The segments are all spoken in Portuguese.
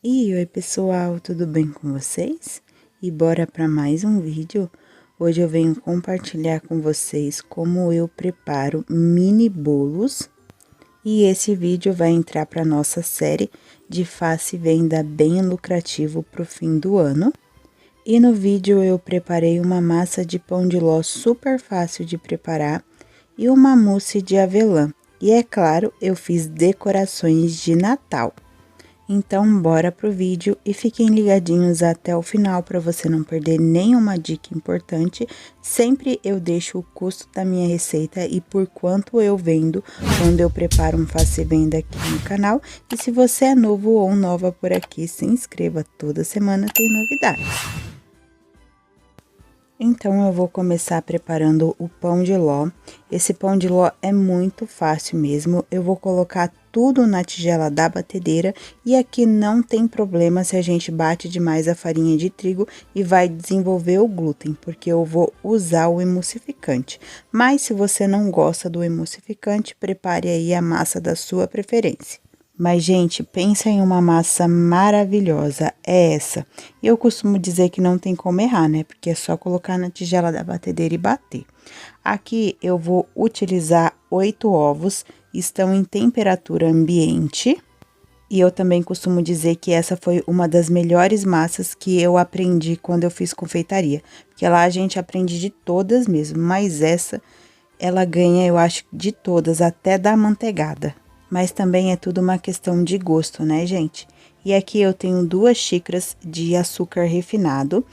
E oi pessoal, tudo bem com vocês? E bora para mais um vídeo? Hoje eu venho compartilhar com vocês como eu preparo mini bolos. E esse vídeo vai entrar para nossa série de fácil venda bem lucrativo para o fim do ano. E no vídeo eu preparei uma massa de pão de ló super fácil de preparar e uma mousse de avelã. E é claro, eu fiz decorações de Natal. Então, bora pro vídeo e fiquem ligadinhos até o final para você não perder nenhuma dica importante. Sempre eu deixo o custo da minha receita e por quanto eu vendo quando eu preparo um fácil venda aqui no canal. E se você é novo ou nova por aqui, se inscreva, toda semana tem novidades. Então, eu vou começar preparando o pão de ló. Esse pão de ló é muito fácil mesmo. Eu vou colocar tudo na tigela da batedeira e aqui não tem problema se a gente bate demais a farinha de trigo e vai desenvolver o glúten, porque eu vou usar o emulsificante. Mas se você não gosta do emulsificante, prepare aí a massa da sua preferência. Mas, gente, pensa em uma massa maravilhosa, é essa. Eu costumo dizer que não tem como errar, né? Porque é só colocar na tigela da batedeira e bater. Aqui eu vou utilizar 8 ovos, estão em temperatura ambiente. E eu também costumo dizer que essa foi uma das melhores massas que eu aprendi quando eu fiz confeitaria. Porque lá a gente aprende de todas mesmo, mas essa, ela ganha, eu acho, de todas, até da amanteigada. Mas também é tudo uma questão de gosto, né, gente? E aqui eu tenho 2 xícaras de açúcar refinado.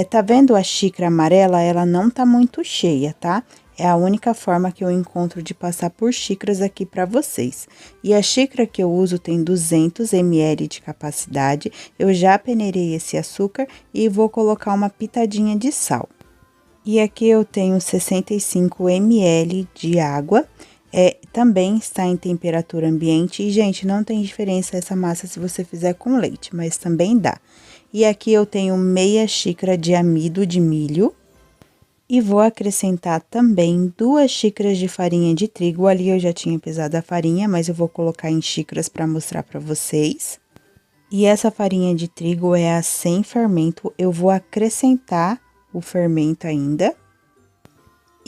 Tá vendo a xícara amarela? Ela não tá muito cheia, tá? É a única forma que eu encontro de passar por xícaras aqui para vocês. E a xícara que eu uso tem 200 ml de capacidade. Eu já peneirei esse açúcar e vou colocar uma pitadinha de sal. E aqui eu tenho 65 ml de água. Também está em temperatura ambiente e, gente, não tem diferença essa massa se você fizer com leite, mas também dá. E aqui eu tenho meia xícara de amido de milho e vou acrescentar também 2 xícaras de farinha de trigo. Ali eu já tinha pesado a farinha, mas eu vou colocar em xícaras para mostrar para vocês. E essa farinha de trigo é a sem fermento, eu vou acrescentar o fermento ainda.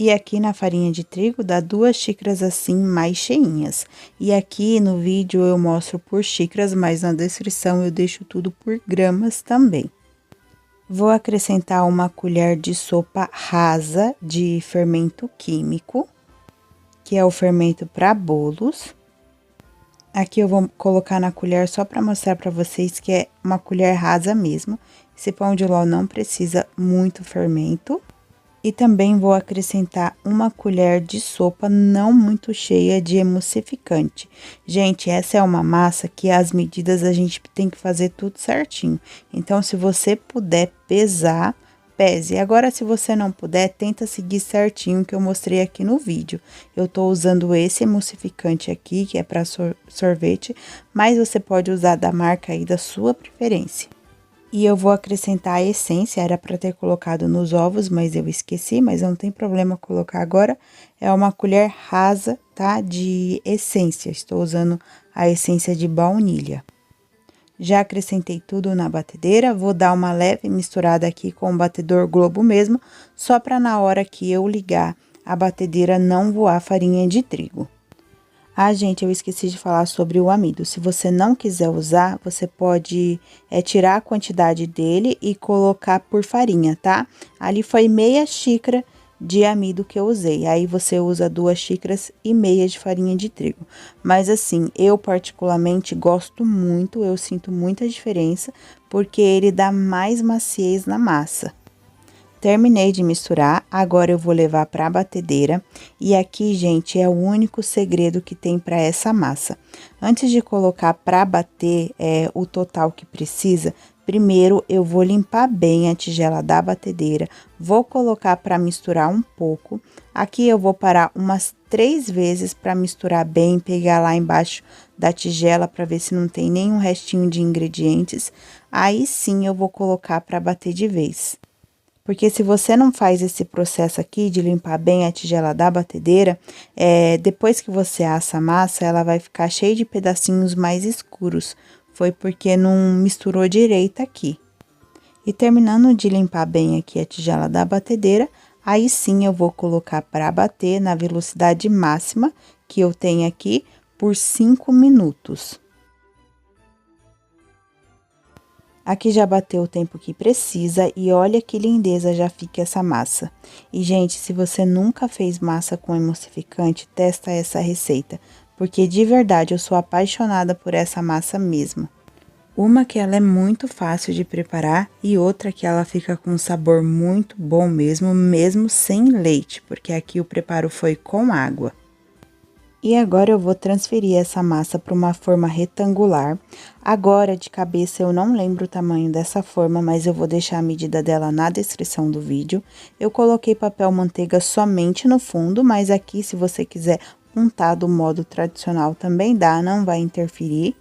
E aqui na farinha de trigo dá 2 xícaras assim mais cheinhas. E aqui no vídeo eu mostro por xícaras, mas na descrição eu deixo tudo por gramas também. Vou acrescentar uma colher de sopa rasa de fermento químico, que é o fermento para bolos. Aqui eu vou colocar na colher só para mostrar para vocês que é uma colher rasa mesmo. Esse pão de ló não precisa muito fermento. E também vou acrescentar uma colher de sopa não muito cheia de emulsificante. Gente, essa é uma massa que as medidas a gente tem que fazer tudo certinho. Então, se você puder pesar, pese. Agora, se você não puder, tenta seguir certinho que eu mostrei aqui no vídeo. Eu tô usando esse emulsificante aqui, que é para sorvete, mas você pode usar da marca aí da sua preferência. E eu vou acrescentar a essência, era para ter colocado nos ovos, mas eu esqueci, mas não tem problema colocar agora. É uma colher rasa, tá? De essência, estou usando a essência de baunilha. Já acrescentei tudo na batedeira, vou dar uma leve misturada aqui com o batedor Globo mesmo, só para na hora que eu ligar a batedeira não voar farinha de trigo. Ah, gente, eu esqueci de falar sobre o amido. Se você não quiser usar, você pode tirar a quantidade dele e colocar por farinha, tá? Ali foi meia xícara de amido que eu usei. Aí, você usa 2 xícaras e meia de farinha de trigo. Mas, assim, eu particularmente gosto muito, eu sinto muita diferença, porque ele dá mais maciez na massa. Terminei de misturar, agora eu vou levar para a batedeira e aqui, gente, é o único segredo que tem para essa massa. Antes de colocar para bater o total que precisa, primeiro eu vou limpar bem a tigela da batedeira, vou colocar para misturar um pouco. Aqui eu vou parar umas 3 vezes para misturar bem, pegar lá embaixo da tigela para ver se não tem nenhum restinho de ingredientes. Aí sim eu vou colocar para bater de vez. Porque se você não faz esse processo aqui de limpar bem a tigela da batedeira, depois que você assa a massa, ela vai ficar cheia de pedacinhos mais escuros. Foi porque não misturou direito aqui. E terminando de limpar bem aqui a tigela da batedeira, aí sim eu vou colocar para bater na velocidade máxima que eu tenho aqui por 5 minutos. Aqui já bateu o tempo que precisa e olha que lindeza já fica essa massa. E, gente, se você nunca fez massa com emulsificante, testa essa receita, porque de verdade eu sou apaixonada por essa massa mesmo. Uma que ela é muito fácil de preparar e outra que ela fica com um sabor muito bom mesmo sem leite, porque aqui o preparo foi com água. E agora eu vou transferir essa massa para uma forma retangular. Agora, de cabeça, eu não lembro o tamanho dessa forma, mas eu vou deixar a medida dela na descrição do vídeo. Eu coloquei papel manteiga somente no fundo, mas aqui, se você quiser untar do modo tradicional, também dá, não vai interferir.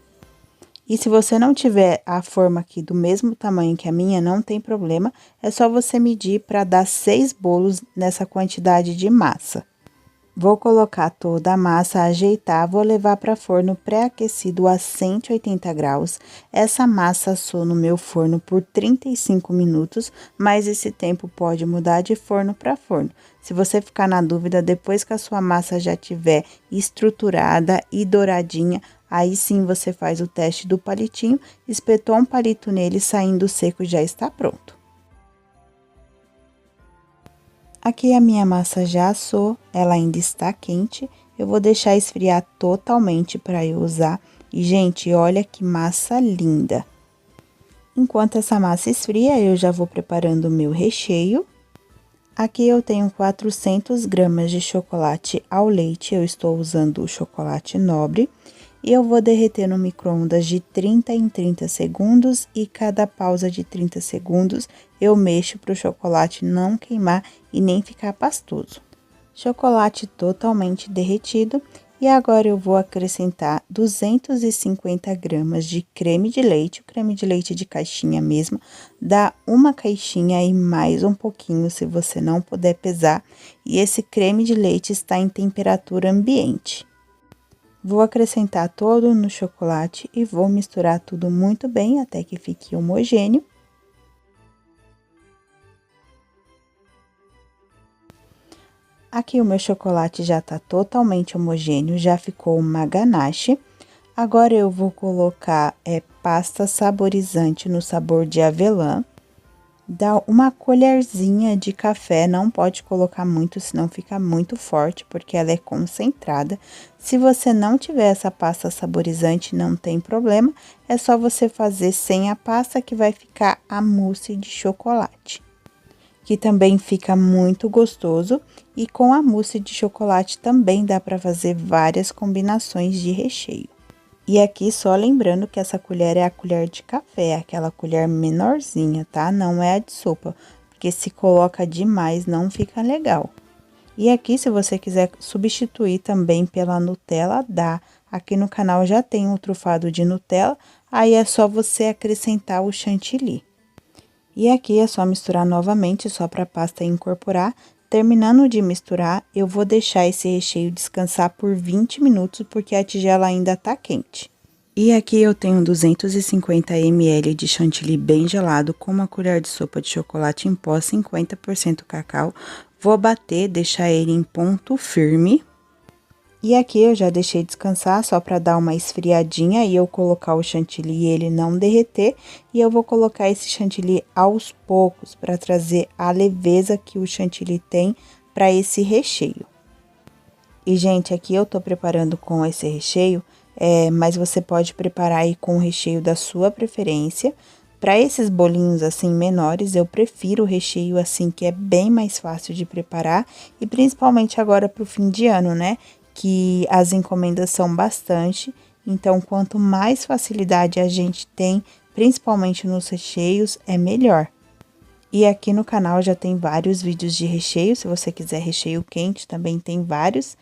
E se você não tiver a forma aqui do mesmo tamanho que a minha, não tem problema, é só você medir para dar 6 bolos nessa quantidade de massa. Vou colocar toda a massa, ajeitar, vou levar para forno pré-aquecido a 180 graus. Essa massa assou no meu forno por 35 minutos, mas esse tempo pode mudar de forno para forno. Se você ficar na dúvida, depois que a sua massa já estiver estruturada e douradinha, aí sim você faz o teste do palitinho, espetou um palito nele, saindo seco já está pronto. Aqui a minha massa já assou, ela ainda está quente, eu vou deixar esfriar totalmente para eu usar. E, gente, olha que massa linda! Enquanto essa massa esfria, eu já vou preparando o meu recheio. Aqui eu tenho 400 gramas de chocolate ao leite, eu estou usando o chocolate nobre. E eu vou derreter no micro-ondas de 30 em 30 segundos e cada pausa de 30 segundos eu mexo para o chocolate não queimar e nem ficar pastoso. Chocolate totalmente derretido e agora eu vou acrescentar 250 gramas de creme de leite, o creme de leite de caixinha mesmo, dá uma caixinha e mais um pouquinho se você não puder pesar, e esse creme de leite está em temperatura ambiente. Vou acrescentar todo no chocolate e vou misturar tudo muito bem até que fique homogêneo. Aqui o meu chocolate já tá totalmente homogêneo, já ficou uma ganache. Agora eu vou colocar pasta saborizante no sabor de avelã. Dá uma colherzinha de café, não pode colocar muito, senão fica muito forte, porque ela é concentrada. Se você não tiver essa pasta saborizante, não tem problema, é só você fazer sem a pasta que vai ficar a mousse de chocolate, que também fica muito gostoso, e com a mousse de chocolate também dá para fazer várias combinações de recheio. E aqui, só lembrando que essa colher é a colher de café, aquela colher menorzinha, tá? Não é a de sopa, porque se coloca demais não fica legal. E aqui, se você quiser substituir também pela Nutella, dá. Aqui no canal já tem um trufado de Nutella, aí é só você acrescentar o chantilly. E aqui é só misturar novamente, só para a pasta incorporar. Terminando de misturar, eu vou deixar esse recheio descansar por 20 minutos, porque a tigela ainda tá quente. E aqui eu tenho 250 ml de chantilly bem gelado, com uma colher de sopa de chocolate em pó, 50% cacau. Vou bater, deixar ele em ponto firme. E aqui eu já deixei descansar, só para dar uma esfriadinha e eu colocar o chantilly e ele não derreter. E eu vou colocar esse chantilly aos poucos, para trazer a leveza que o chantilly tem para esse recheio. E, gente, aqui eu tô preparando com esse recheio, mas você pode preparar aí com o recheio da sua preferência. Para esses bolinhos assim menores, eu prefiro o recheio assim, que é bem mais fácil de preparar. E principalmente agora pro fim de ano, né? Que as encomendas são bastante, então quanto mais facilidade a gente tem, principalmente nos recheios, é melhor. E aqui no canal já tem vários vídeos de recheio, se você quiser recheio quente, também tem vários.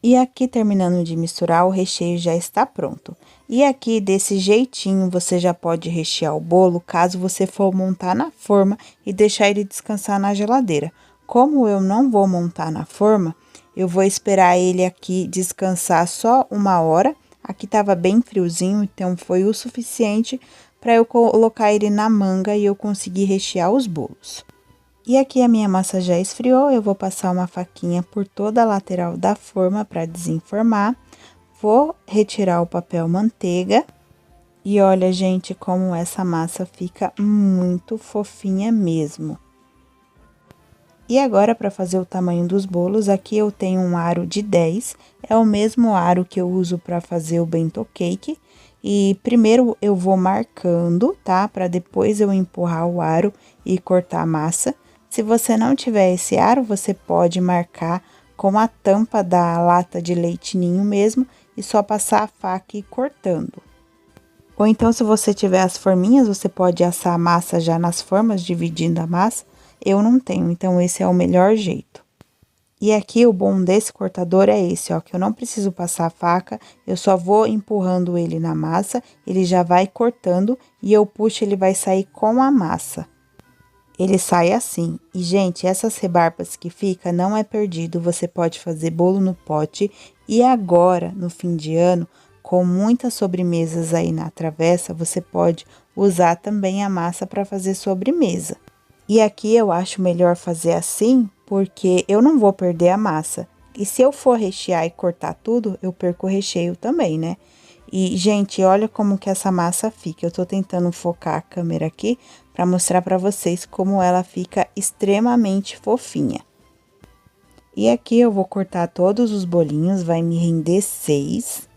E aqui, terminando de misturar, o recheio já está pronto. E aqui, desse jeitinho, você já pode rechear o bolo, caso você for montar na forma e deixar ele descansar na geladeira. Como eu não vou montar na forma, eu vou esperar ele aqui descansar só 1 hora. Aqui tava bem friozinho, então foi o suficiente para eu colocar ele na manga e eu conseguir rechear os bolos. E aqui a minha massa já esfriou, eu vou passar uma faquinha por toda a lateral da forma para desenformar. Vou retirar o papel manteiga. E olha, gente, como essa massa fica muito fofinha mesmo. E agora, para fazer o tamanho dos bolos, aqui eu tenho um aro de 10, é o mesmo aro que eu uso para fazer o bento cake. E primeiro eu vou marcando, tá? Para depois eu empurrar o aro e cortar a massa. Se você não tiver esse aro, você pode marcar com a tampa da lata de leite ninho mesmo e só passar a faca e ir cortando. Ou então, se você tiver as forminhas, você pode assar a massa já nas formas, dividindo a massa. Eu não tenho, então esse é o melhor jeito. E aqui o bom desse cortador é esse, ó, que eu não preciso passar a faca, eu só vou empurrando ele na massa, ele já vai cortando e eu puxo, ele vai sair com a massa. Ele sai assim. E, gente, essas rebarbas que fica não é perdido, você pode fazer bolo no pote. E agora, no fim de ano, com muitas sobremesas aí na travessa, você pode usar também a massa para fazer sobremesa. E aqui eu acho melhor fazer assim, porque eu não vou perder a massa. E se eu for rechear e cortar tudo, eu perco o recheio também, né? E, gente, olha como que essa massa fica. Eu tô tentando focar a câmera aqui para mostrar para vocês como ela fica extremamente fofinha. E aqui eu vou cortar todos os bolinhos, vai me render 6.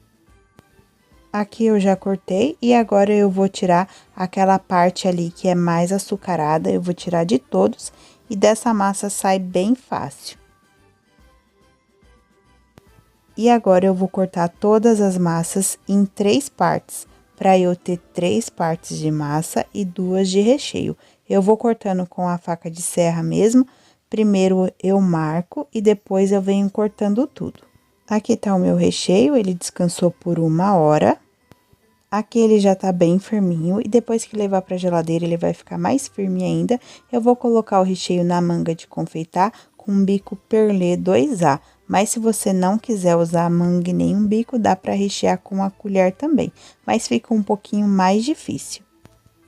Aqui eu já cortei e agora eu vou tirar aquela parte ali que é mais açucarada, eu vou tirar de todos e dessa massa sai bem fácil. E agora eu vou cortar todas as massas em 3 partes, para eu ter 3 partes de massa e 2 de recheio. Eu vou cortando com a faca de serra mesmo, primeiro eu marco e depois eu venho cortando tudo. Aqui tá o meu recheio, ele descansou por 1 hora. Aqui ele já tá bem firminho e depois que levar pra geladeira ele vai ficar mais firme ainda. Eu vou colocar o recheio na manga de confeitar com um bico perlê 2A. Mas se você não quiser usar a manga e nem um bico, dá pra rechear com a colher também. Mas fica um pouquinho mais difícil.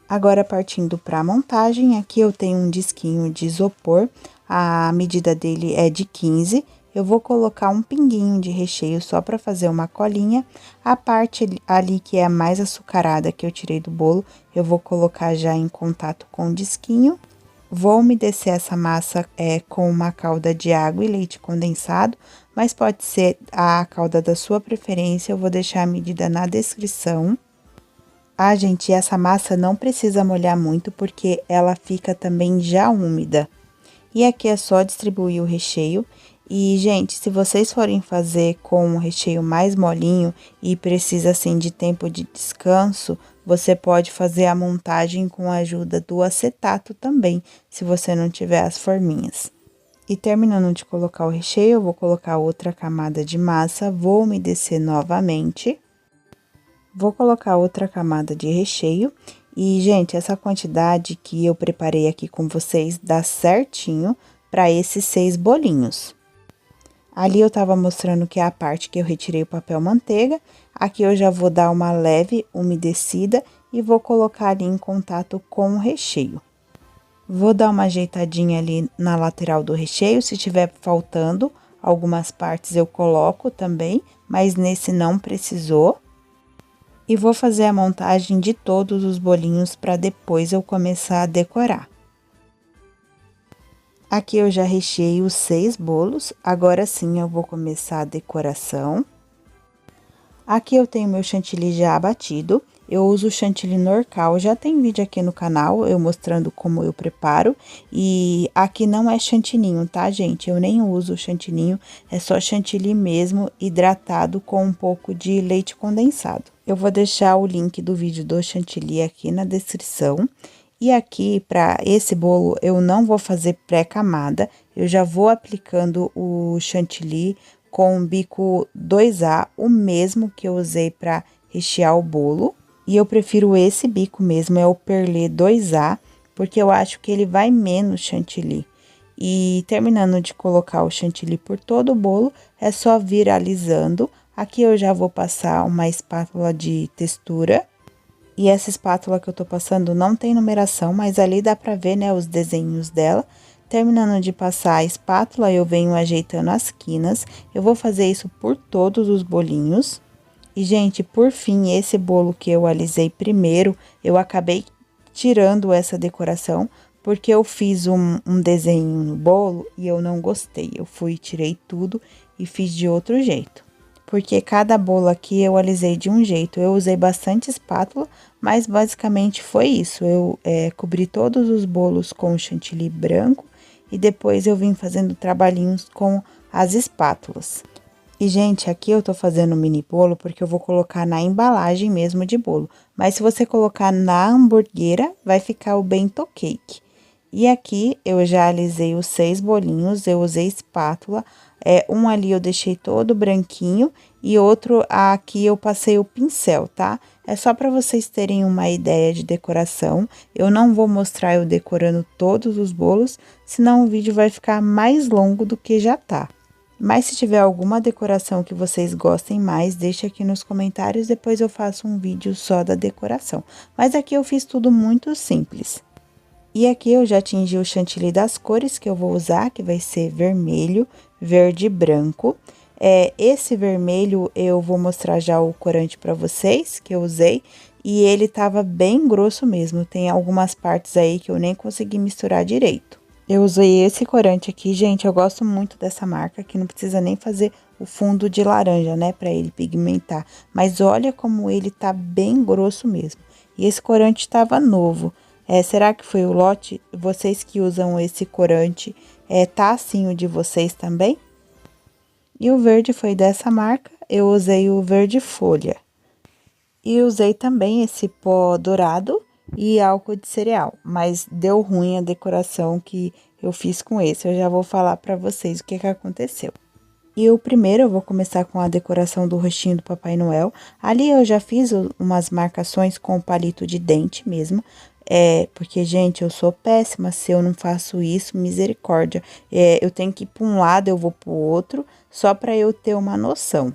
Agora, partindo pra montagem, aqui eu tenho um disquinho de isopor. A medida dele é de 15. Eu vou colocar um pinguinho de recheio só para fazer uma colinha. A parte ali que é a mais açucarada que eu tirei do bolo, eu vou colocar já em contato com o disquinho. Vou umedecer essa massa com uma calda de água e leite condensado, mas pode ser a calda da sua preferência, eu vou deixar a medida na descrição. Ah, gente, essa massa não precisa molhar muito, porque ela fica também já úmida. E aqui é só distribuir o recheio. E, gente, se vocês forem fazer com um recheio mais molinho e precisa, assim, de tempo de descanso, você pode fazer a montagem com a ajuda do acetato também, se você não tiver as forminhas. E terminando de colocar o recheio, eu vou colocar outra camada de massa, vou umedecer novamente. Vou colocar outra camada de recheio. E, gente, essa quantidade que eu preparei aqui com vocês dá certinho para esses 6 bolinhos. Ali eu tava mostrando que é a parte que eu retirei o papel manteiga. Aqui eu já vou dar uma leve umedecida e vou colocar ali em contato com o recheio. Vou dar uma ajeitadinha ali na lateral do recheio, se tiver faltando algumas partes eu coloco também, mas nesse não precisou. E vou fazer a montagem de todos os bolinhos para depois eu começar a decorar. Aqui eu já recheei os 6 bolos, agora sim eu vou começar a decoração. Aqui eu tenho meu chantilly já abatido, eu uso o chantilly Norcal, já tem vídeo aqui no canal eu mostrando como eu preparo. E aqui não é chantininho, tá, gente? Eu nem uso chantininho, é só chantilly mesmo, hidratado com um pouco de leite condensado. Eu vou deixar o link do vídeo do chantilly aqui na descrição. E aqui, para esse bolo, eu não vou fazer pré-camada, eu já vou aplicando o chantilly com o bico 2A, o mesmo que eu usei para rechear o bolo. E eu prefiro esse bico mesmo, é o Perlê 2A, porque eu acho que ele vai menos chantilly. E terminando de colocar o chantilly por todo o bolo, é só vir alisando. Aqui eu já vou passar uma espátula de textura. E essa espátula que eu tô passando não tem numeração, mas ali dá pra ver, né, os desenhos dela. Terminando de passar a espátula, eu venho ajeitando as quinas. Eu vou fazer isso por todos os bolinhos. E, gente, por fim, esse bolo que eu alisei primeiro, eu acabei tirando essa decoração, porque eu fiz um desenho no bolo e eu não gostei. Eu fui, tirei tudo e fiz de outro jeito. Porque cada bolo aqui eu alisei de um jeito. Eu usei bastante espátula, mas basicamente foi isso. Eu cobri todos os bolos com chantilly branco e depois eu vim fazendo trabalhinhos com as espátulas. E, gente, aqui eu tô fazendo mini bolo porque eu vou colocar na embalagem mesmo de bolo. Mas se você colocar na hamburguera, vai ficar o bento cake. E aqui eu já alisei os 6 bolinhos, eu usei espátula. Um ali eu deixei todo branquinho e outro aqui eu passei o pincel, tá? É só para vocês terem uma ideia de decoração. Eu não vou mostrar eu decorando todos os bolos, senão o vídeo vai ficar mais longo do que já tá. Mas se tiver alguma decoração que vocês gostem mais, deixe aqui nos comentários, depois eu faço um vídeo só da decoração. Mas aqui eu fiz tudo muito simples. E aqui eu já tingi o chantilly das cores que eu vou usar, que vai ser vermelho, verde e branco. Esse vermelho eu vou mostrar já o corante para vocês, que eu usei. E ele tava bem grosso mesmo, tem algumas partes aí que eu nem consegui misturar direito. Eu usei esse corante aqui, gente, eu gosto muito dessa marca, que não precisa nem fazer o fundo de laranja, né, pra ele pigmentar. Mas olha como ele tá bem grosso mesmo. E esse corante tava novo. Será que foi o lote? Vocês que usam esse corante, tá assim o de vocês também? E o verde foi dessa marca, eu usei o verde folha. E usei também esse pó dourado e álcool de cereal, mas deu ruim a decoração que eu fiz com esse. Eu já vou falar para vocês o que aconteceu. E o primeiro eu vou começar com a decoração do rostinho do Papai Noel. Ali eu já fiz umas marcações com o palito de dente mesmo. Porque, gente, eu sou péssima se eu não faço isso, misericórdia. Eu tenho que ir para um lado, eu vou para o outro, só para eu ter uma noção.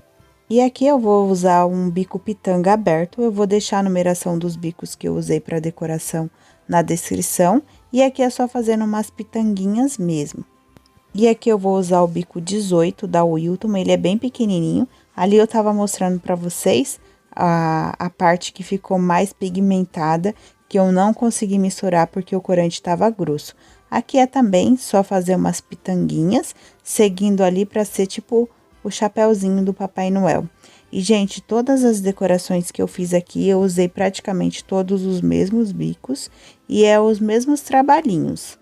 E aqui eu vou usar um bico pitanga aberto, eu vou deixar a numeração dos bicos que eu usei para decoração na descrição. E aqui é só fazendo umas pitanguinhas mesmo. E aqui eu vou usar o bico 18 da Wilton, ele é bem pequenininho. Ali eu tava mostrando para vocês a parte que ficou mais pigmentada, que eu não consegui misturar porque o corante tava grosso. Aqui é também só fazer umas pitanguinhas, seguindo ali para ser tipo o chapéuzinho do Papai Noel. E, gente, todas as decorações que eu fiz aqui, eu usei praticamente todos os mesmos bicos e os mesmos trabalhinhos.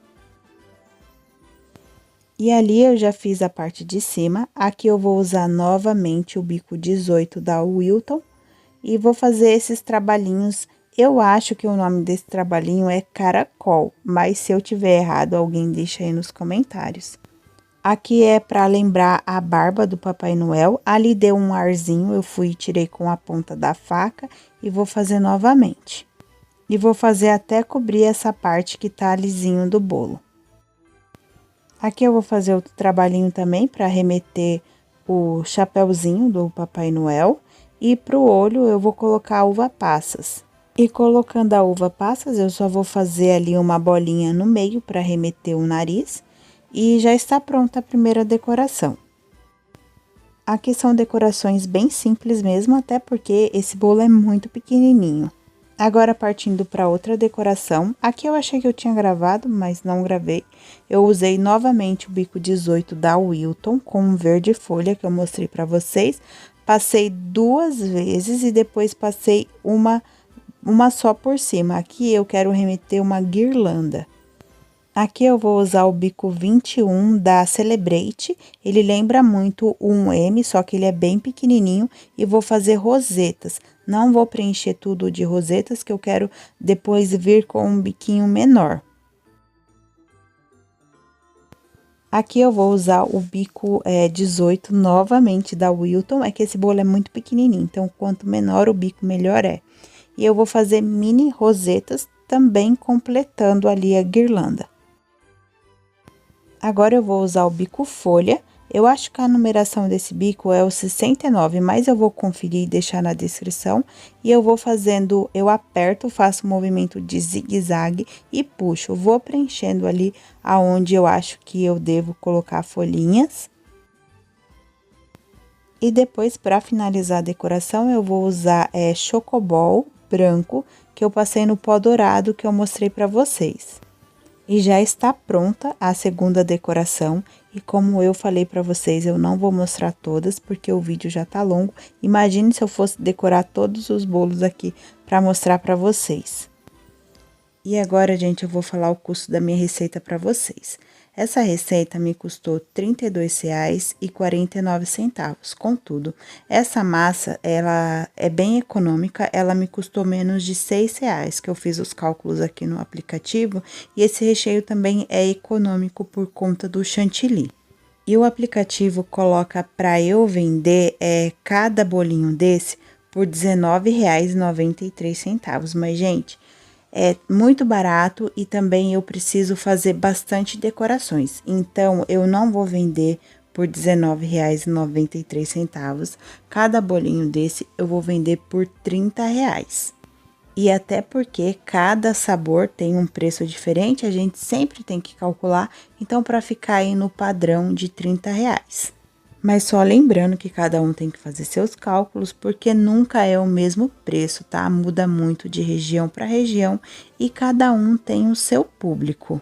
E ali eu já fiz a parte de cima, aqui eu vou usar novamente o bico 18 da Wilton e vou fazer esses trabalhinhos. Eu acho que o nome desse trabalhinho é caracol, mas se eu tiver errado, alguém deixa aí nos comentários. Aqui é para lembrar a barba do Papai Noel. Ali deu um arzinho, eu fui e tirei com a ponta da faca e vou fazer novamente. E vou fazer até cobrir essa parte que tá lisinho do bolo. Aqui eu vou fazer outro trabalhinho também para remeter o chapéuzinho do Papai Noel. E pro olho eu vou colocar a uva passas. E colocando a uva passas, eu só vou fazer ali uma bolinha no meio para remeter o nariz. E já está pronta a primeira decoração. Aqui são decorações bem simples mesmo, até porque esse bolo é muito pequenininho. Agora, partindo para outra decoração, aqui eu achei que eu tinha gravado, mas não gravei. Eu usei novamente o bico 18 da Wilton com um verde folha que eu mostrei para vocês. Passei 2 vezes e depois passei uma só por cima. Aqui eu quero remeter uma guirlanda. Aqui eu vou usar o bico 21 da Celebrate, ele lembra muito um M, só que ele é bem pequenininho, e vou fazer rosetas. Não vou preencher tudo de rosetas, que eu quero depois vir com um biquinho menor. Aqui eu vou usar o bico 18 novamente da Wilton, é que esse bolo é muito pequenininho, então quanto menor o bico, melhor é. E eu vou fazer mini rosetas, também completando ali a guirlanda. Agora eu vou usar o bico folha. Eu acho que a numeração desse bico é o 69, mas eu vou conferir e deixar na descrição. E eu vou fazendo, eu aperto, faço o movimento de zigue-zague e puxo. Vou preenchendo ali aonde eu acho que eu devo colocar folhinhas. E depois, para finalizar a decoração, eu vou usar chocobol branco, que eu passei no pó dourado que eu mostrei para vocês. E já está pronta a segunda decoração, e como eu falei para vocês, eu não vou mostrar todas, porque o vídeo já tá longo. Imagine se eu fosse decorar todos os bolos aqui para mostrar para vocês. E agora, gente, eu vou falar o custo da minha receita para vocês. Essa receita me custou R$ 32,49, contudo, essa massa, ela é bem econômica, ela me custou menos de R$ 6,00, que eu fiz os cálculos aqui no aplicativo, e esse recheio também é econômico por conta do chantilly. E o aplicativo coloca para eu vender cada bolinho desse por R$ 19,93, mas, gente, é muito barato e também eu preciso fazer bastante decorações. Então, eu não vou vender por R$ 19,93. Cada bolinho desse eu vou vender por R$ 30,00. E até porque cada sabor tem um preço diferente, a gente sempre tem que calcular. Então, para ficar aí no padrão de R$ 30,00. Mas só lembrando que cada um tem que fazer seus cálculos, porque nunca é o mesmo preço, tá? Muda muito de região para região e cada um tem o seu público.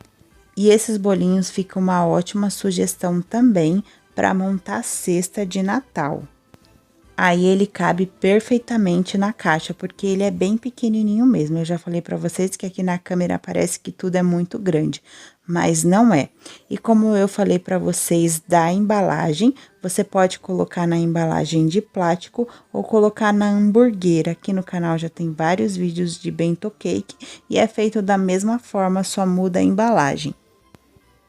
E esses bolinhos ficam uma ótima sugestão também para montar cesta de Natal. Aí ele cabe perfeitamente na caixa, porque ele é bem pequenininho mesmo. Eu já falei para vocês que aqui na câmera parece que tudo é muito grande, mas não é. E como eu falei para vocês da embalagem, você pode colocar na embalagem de plástico ou colocar na hamburguera. Aqui no canal já tem vários vídeos de bento cake e é feito da mesma forma, só muda a embalagem.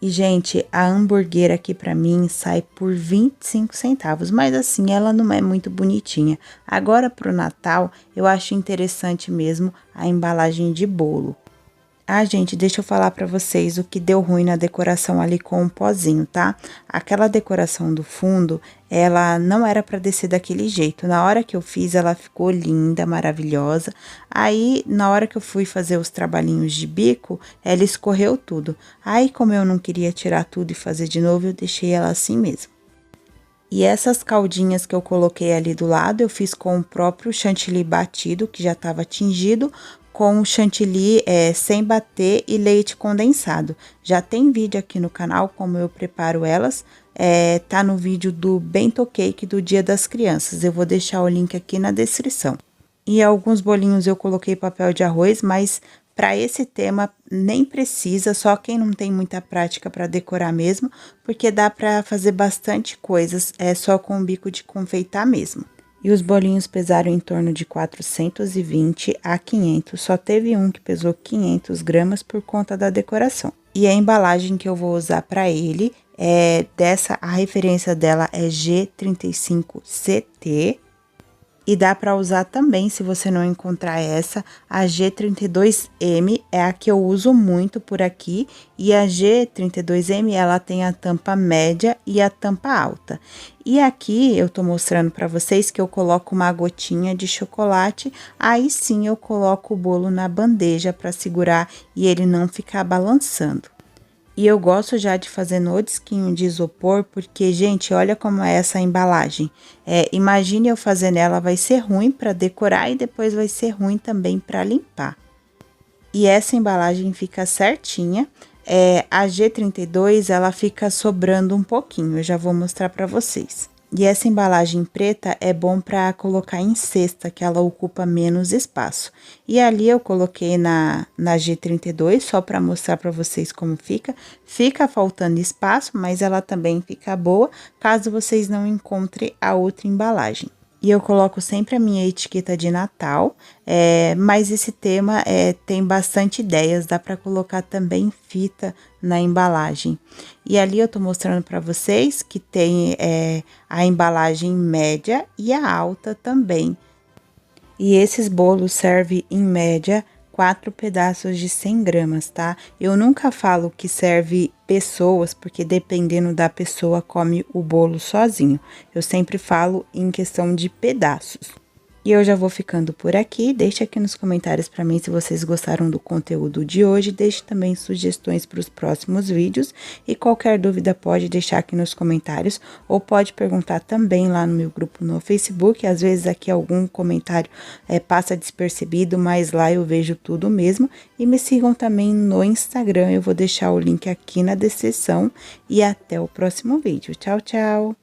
E, gente, a hamburguera aqui pra mim sai por 25 centavos, mas assim, ela não é muito bonitinha. Agora, pro Natal, eu acho interessante mesmo a embalagem de bolo. Ah, gente, deixa eu falar pra vocês o que deu ruim na decoração ali com o pozinho, tá? Aquela decoração do fundo, ela não era pra descer daquele jeito. Na hora que eu fiz, ela ficou linda, maravilhosa. Aí, na hora que eu fui fazer os trabalhinhos de bico, ela escorreu tudo. Aí, como eu não queria tirar tudo e fazer de novo, eu deixei ela assim mesmo. E essas caldinhas que eu coloquei ali do lado, eu fiz com o próprio chantilly batido, que já estava tingido, com o chantilly sem bater e leite condensado. Já tem vídeo aqui no canal como eu preparo elas, tá no vídeo do bento cake do Dia das Crianças. Eu vou deixar o link aqui na descrição. E alguns bolinhos eu coloquei papel de arroz, mas para esse tema nem precisa, só quem não tem muita prática para decorar mesmo, porque dá para fazer bastante coisas, só com o bico de confeitar mesmo. E os bolinhos pesaram em torno de 420 a 500, só teve um que pesou 500 gramas por conta da decoração. E a embalagem que eu vou usar para ele a referência dela é G35CT. E dá para usar também, se você não encontrar essa, a G32M é a que eu uso muito por aqui. E a G32M, ela tem a tampa média e a tampa alta. E aqui eu tô mostrando para vocês que eu coloco uma gotinha de chocolate, aí sim eu coloco o bolo na bandeja para segurar e ele não ficar balançando. E eu gosto já de fazer no disquinho de isopor, porque, gente, olha como é essa embalagem. Imagine eu fazendo ela, vai ser ruim para decorar e depois vai ser ruim também para limpar. E essa embalagem fica certinha. A G32, ela fica sobrando um pouquinho, eu já vou mostrar para vocês. E essa embalagem preta é bom para colocar em cesta, que ela ocupa menos espaço. E ali eu coloquei na G32, só para mostrar para vocês como fica. Fica faltando espaço, mas ela também fica boa, caso vocês não encontrem a outra embalagem. E eu coloco sempre a minha etiqueta de Natal, mas esse tema tem bastante ideias, dá para colocar também fita na embalagem. E ali eu tô mostrando para vocês que tem a embalagem média e a alta também. E esses bolos servem, em média, 4 pedaços de 100 gramas, tá? Eu nunca falo que serve pessoas, porque dependendo da pessoa come o bolo sozinho. Eu sempre falo em questão de pedaços. E eu já vou ficando por aqui. Deixe aqui nos comentários para mim se vocês gostaram do conteúdo de hoje. Deixe também sugestões para os próximos vídeos. E qualquer dúvida pode deixar aqui nos comentários. Ou pode perguntar também lá no meu grupo no Facebook. Às vezes aqui algum comentário passa despercebido, mas lá eu vejo tudo mesmo. E me sigam também no Instagram. Eu vou deixar o link aqui na descrição. E até o próximo vídeo. Tchau, tchau!